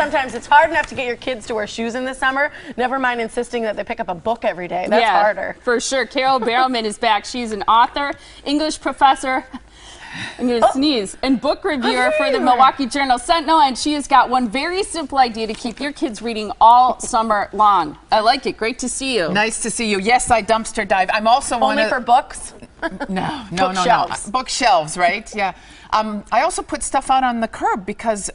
Sometimes it's hard enough to get your kids to wear shoes in the summer, never mind insisting that they pick up a book every day. That's harder. For sure. Carole Barrowman is back. She's an author, English professor, I'm going to sneeze, and book reviewer for the Milwaukee Journal-Sentinel, and she has got one very simple idea to keep your kids reading all summer long. I like it. Great to see you. Nice to see you. Yes, I dumpster dive. I'm also only for books? No. Bookshelves, right? Yeah. I also put stuff out on the curb because,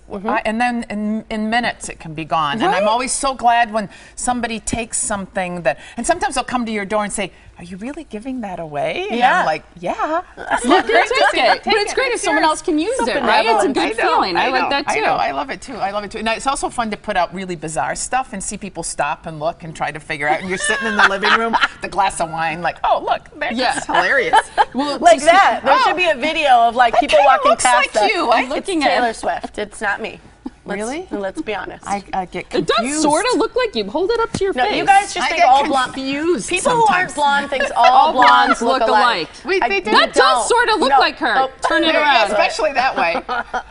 and then in minutes it can be gone. And I'm always so glad when somebody takes something that, and sometimes they'll come to your door and say, "Are you really giving that away?" And I'm like, "Yeah." Look, but it's great if someone else can use it, right? It's a good feeling. I like that too. I love it too. I love it too. And it's also fun to put out really bizarre stuff and see people stop and look and try to figure out. And you're sitting in the living room with a glass of wine, like, "Oh, look, that's hilarious." Well, like that. There should be a video of like people walking past like you. I'm looking at Taylor Swift. It's not me. Really? Let's be honest. I get confused. It does sort of look like you. Hold it up to your face. You guys just think all blonde. People who aren't blonde think all blondes look alike. That does sort of look like her. Turn it around. Especially that way.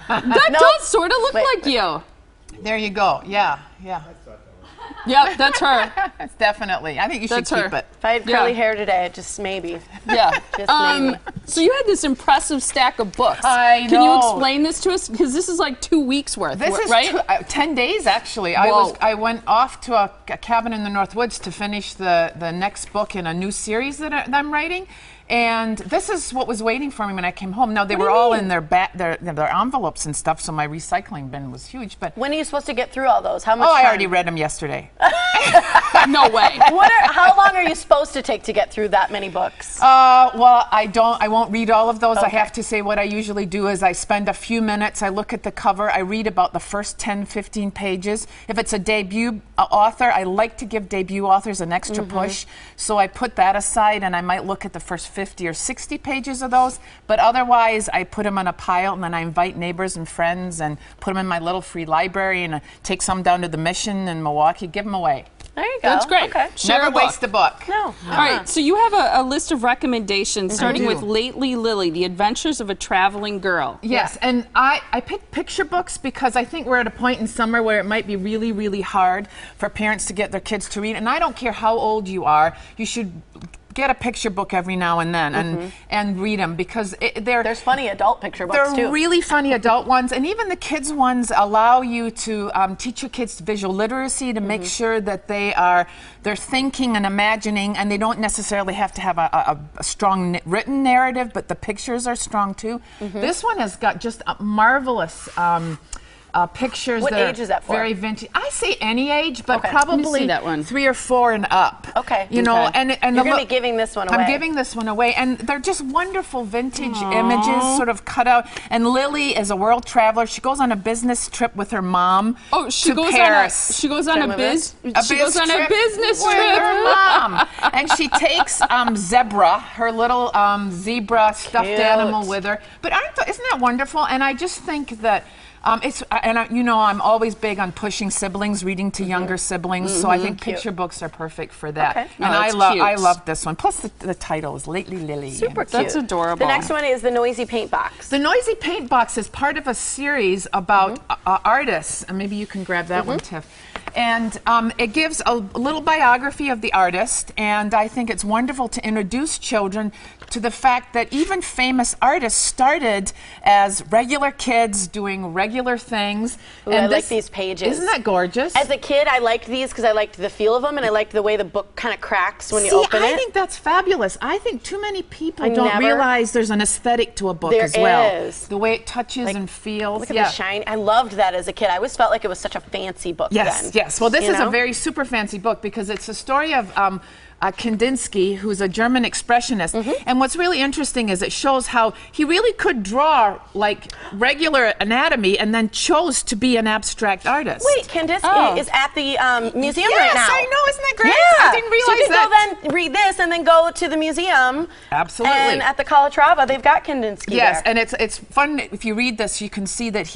That does sort of look like you. There you go. Yeah. Yep, that's her. Definitely. I think you should keep it. If I had curly hair today, just maybe. Yeah. Just maybe. So you had this impressive stack of books. I know. Can you explain this to us? Because this is like 2 weeks worth, this is right? 10 days, actually. I went off to a cabin in the North Woods to finish the next book in a new series that I'm writing. And this is what was waiting for me when I came home. Now, they were all in their envelopes and stuff, so my recycling bin was huge. But when are you supposed to get through all those? How much time? I already read them yesterday. No way. How long are you supposed to take to get through that many books? Well, I won't read all of those. I have to say what I usually do is I spend a few minutes, I look at the cover, I read about the first 10, 15 pages. If it's a debut author, I like to give debut authors an extra push. So I put that aside and I might look at the first 50 or 60 pages of those, but otherwise I put them on a pile and then I invite neighbors and friends and put them in my little free library and take some down to the Mission in Milwaukee, give them away. There you go. That's great. Okay. Never waste a book. No. All right, so you have a list of recommendations starting with Lately Lily, The Adventures of a Traveling Girl. Yes, and I picked picture books because I think we're at a point in summer where it might be really, really hard for parents to get their kids to read. And I don't care how old you are, you should get a picture book every now and then and read them because there's funny adult picture books too. They're really funny adult ones, and even the kids ones allow you to teach your kids visual literacy to make sure that they're thinking and imagining, and they don't necessarily have to have a strong written narrative, but the pictures are strong too. This one has got just a marvelous pictures. What that age is that for? Very vintage. I say any age, but probably that one. 3 or 4 and up. Okay. You know, and you're going to be giving this one away. I'm giving this one away, and they're just wonderful vintage images, sort of cut out. And Lily is a world traveler. She goes on a business trip with her mom. Oh, she to goes Paris. She goes on a business trip with her mom, and she takes Zebra, her little zebra stuffed animal, with her. But isn't that wonderful? And I just think that. You know, I'm always big on pushing siblings, reading to younger siblings, so I think picture books are perfect for that. Okay. And I love this one. Plus, the title is Lately Lily. Super cute. That's adorable. The next one is The Noisy Paint Box. The Noisy Paint Box is part of a series about artists. And maybe you can grab that one, Tiff. And it gives a little biography of the artist, and I think it's wonderful to introduce children to the fact that even famous artists started as regular kids doing regular things. Ooh, and I like these pages. Isn't that gorgeous? As a kid, I liked these because I liked the feel of them, and I liked the way the book kind of cracks when you open it. I think that's fabulous. I think too many people don't realize there's an aesthetic to a book as well. There is. The way it touches and feels. Look at the shine. I loved that as a kid. I always felt like it was such a fancy book then. Yes. Well, this is a very super fancy book because it's a story of Kandinsky, who's a German expressionist. And what's really interesting is it shows how he really could draw like regular anatomy and then chose to be an abstract artist. Wait, Kandinsky is at the museum right now. Yes, I know. Isn't that great? Yeah. I didn't realize so you that. can go then read this and then go to the museum. Absolutely. And at the Calatrava, they've got Kandinsky Yes, there. and it's fun. If you read this, you can see that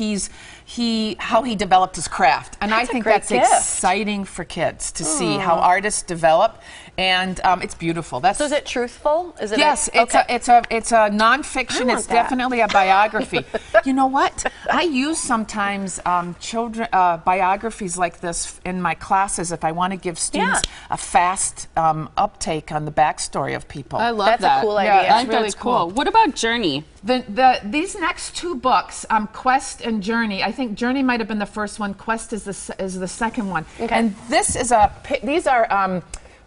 how he developed his craft. And I think that's exciting for kids to see how artists develop. And and it's beautiful. So is it truthful? Is it? Yes, it's a nonfiction. It's definitely a biography. You know what? I use sometimes children biographies like this in my classes if I want to give students a fast uptake on the backstory of people. I love that. That's a cool idea. I think that's cool. What about Journey? These next two books, Quest and Journey. I think Journey might have been the first one. Quest is the second one. Okay. And this is these are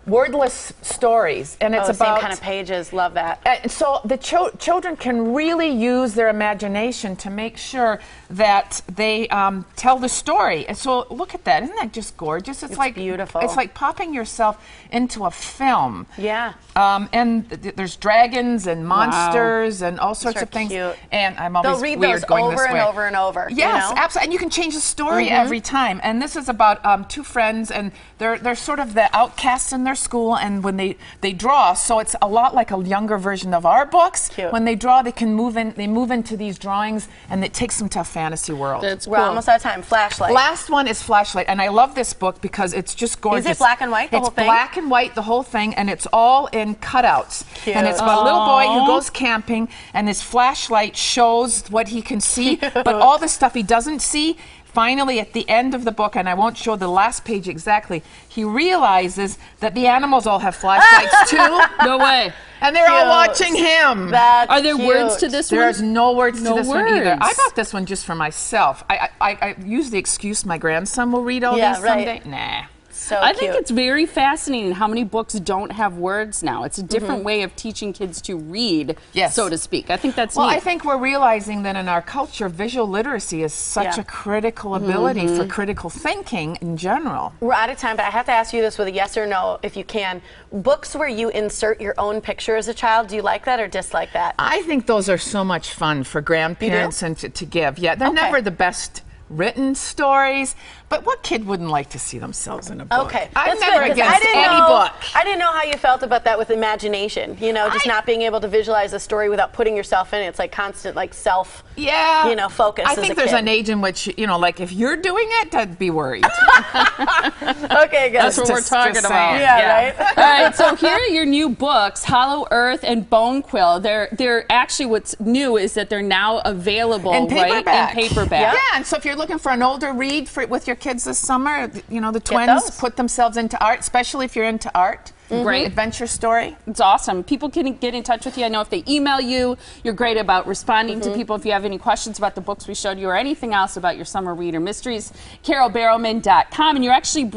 wordless stories, and it's about same kind of pages. Love that. So the children can really use their imagination to make sure that they tell the story. And so look at that. Isn't that just gorgeous? It's like beautiful. It's like popping yourself into a film. Yeah. And there's dragons and monsters and all sorts of things. Cute. And I'm always They'll read weird those going over this and way. over and over. Yes, you know? absolutely. And you can change the story every time. And this is about two friends, and they're sort of the outcasts in their school, and when they draw, so it's a lot like a younger version of our books. Cute. When they draw, they move into these drawings, and it takes them to a fantasy world. That's We're almost out of time. Flashlight. Last one is Flashlight, and I love this book because it's just gorgeous. Is it black and white, the whole thing? It's black and white, the whole thing, and it's all in cutouts. Cute. And it's about a little boy who goes camping, and his flashlight shows what he can see, but all the stuff he doesn't see, finally, at the end of the book, and I won't show the last page exactly, he realizes that the animals all have flashlights too. No way. And they're all Cute. watching him. That's Are there cute. words to this one? There's no words to this one either. words. I got this one just for myself. I use the excuse my grandson will read all Yeah, these right. someday. Nah. So I cute. think it's very fascinating how many books don't have words now. It's a different way of teaching kids to read, so to speak. I think that's Well, neat. I think we're realizing that in our culture, visual literacy is such a critical ability for critical thinking in general. We're out of time, but I have to ask you this with a yes or no, if you can. Books where you insert your own picture as a child, do you like that or dislike that? I think those are so much fun for grandparents and to give. Yeah, they're never the best written stories, but what kid wouldn't like to see themselves in a book? Okay, I'm that's never good, 'cause against any book. I didn't know how you felt about that with imagination. You know, just not being able to visualize a story without putting yourself in it. It's like constant, like focus. I as think a there's kid. an age in which, like if you're doing it, I'd be worried. Okay, guys. That's what we're talking just about. saying. Yeah, right. All right, so here are your new books, Hollow Earth and Bone Quill. They're actually, what's new is that they're now available In paperback. in paperback. Yeah, and so if you're looking for an older read with your kids this summer, the twins those. put themselves into art, especially if you're into art. Great. Adventure story. It's awesome. People can get in touch with you. I know if they email you, you're great about responding to people. If you have any questions about the books we showed you or anything else about your summer reader mysteries, CaroleBarrowman.com. And you're actually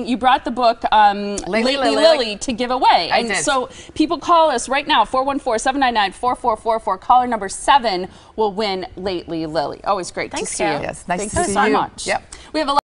you brought the book Lately Lily to give away. I did. So people call us right now, 414-799-4444. Caller number 7 will win Lately Lily. Always great Thanks, to see you. Carol. Yes, nice Thank to you see so you. much. Yep. We have a